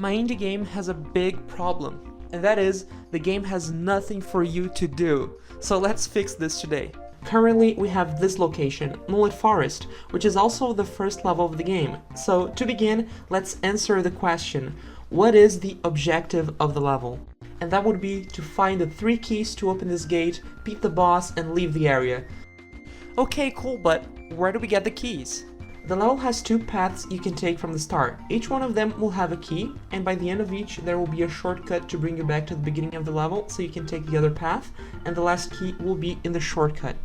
My indie game has a big problem, and that is, the game has nothing for you to do. So let's fix this today. Currently, we have this location, Moonlit Forest, which is also the first level of the game. So to begin, let's answer the question, what is the objective of the level? And that would be to find the 3 keys to open this gate, beat the boss, and leave the area. Okay, cool, but where do we get the keys? The level has 2 paths you can take from the start. Each one of them will have a key, and by the end of each there will be a shortcut to bring you back to the beginning of the level, so you can take the other path, and the last key will be in the shortcut.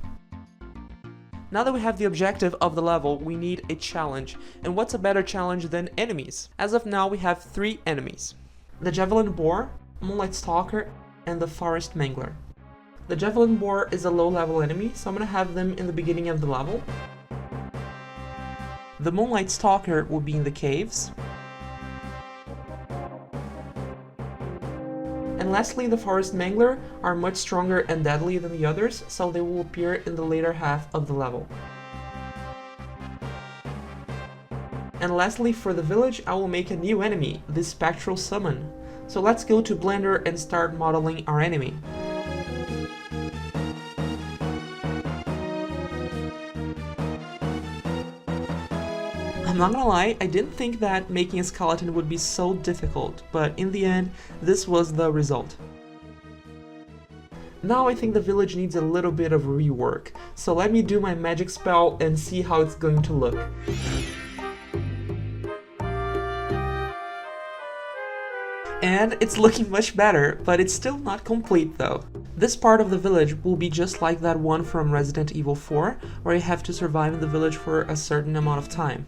Now that we have the objective of the level, we need a challenge. And what's a better challenge than enemies? As of now, we have 3 enemies: the Javelin Boar, Moonlight Stalker, and the Forest Mangler. The Javelin Boar is a low-level enemy, so I'm gonna have them in the beginning of the level. The Moonlight Stalker will be in the caves. And lastly, the Forest Mangler are much stronger and deadly than the others, so they will appear in the later half of the level. And lastly, for the village, I will make a new enemy, the Spectral Summon. So let's go to Blender and start modeling our enemy. I'm not gonna lie, I didn't think that making a skeleton would be so difficult, but in the end, this was the result. Now I think the village needs a little bit of rework, so let me do my magic spell and see how it's going to look. And it's looking much better, but it's still not complete though. This part of the village will be just like that one from Resident Evil 4, where you have to survive in the village for a certain amount of time.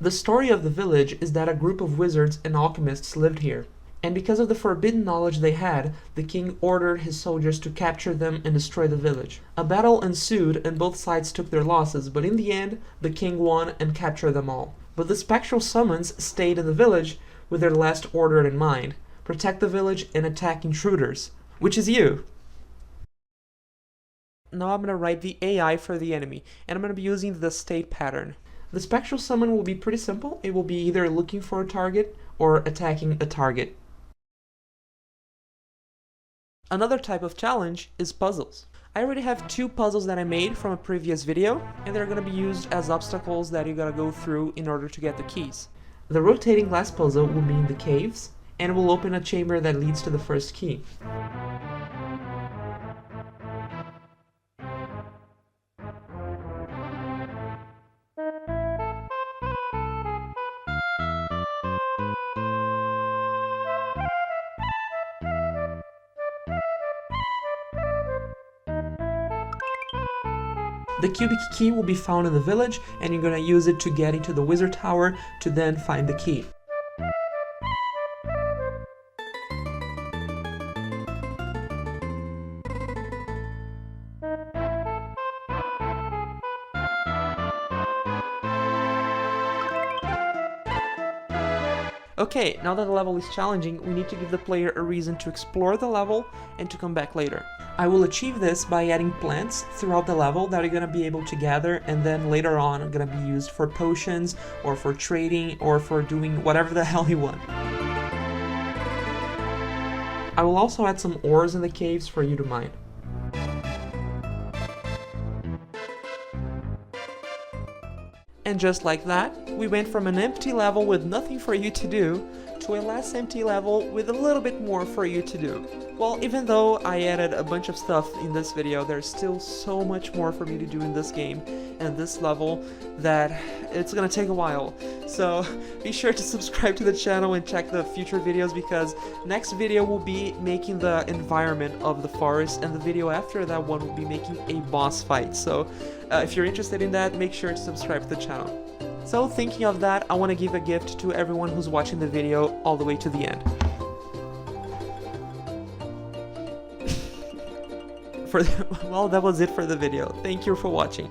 The story of the village is that a group of wizards and alchemists lived here, and because of the forbidden knowledge they had, the king ordered his soldiers to capture them and destroy the village. A battle ensued and both sides took their losses, but in the end, the king won and captured them all. But the spectral summons stayed in the village with their last order in mind: protect the village and attack intruders, which is you. Now I'm going to write the AI for the enemy, and I'm going to be using the state pattern. The spectral summon will be pretty simple. It will be either looking for a target or attacking a target. Another type of challenge is puzzles. I already have 2 puzzles that I made from a previous video, and they're going to be used as obstacles that you gotta go through in order to get the keys. The rotating glass puzzle will be in the caves, and will open a chamber that leads to the first key. The cubic key will be found in the village, and you're gonna use it to get into the wizard tower to then find the key. Okay, now that the level is challenging, we need to give the player a reason to explore the level and to come back later. I will achieve this by adding plants throughout the level that are going to be able to gather, and then later on are going to be used for potions or for trading or for doing whatever the hell you want. I will also add some ores in the caves for you to mine. And just like that, we went from an empty level with nothing for you to do to a less empty level with a little bit more for you to do. Well, even though I added a bunch of stuff in this video, there's still so much more for me to do in this game and this level that it's gonna take a while. So be sure to subscribe to the channel and check the future videos, because next video will be making the environment of the forest, and the video after that one will be making a boss fight. So if you're interested in that, make sure to subscribe to the channel. So thinking of that, I want to give a gift to everyone who's watching the video all the way to the end. Well, that was it for the video. Thank you for watching.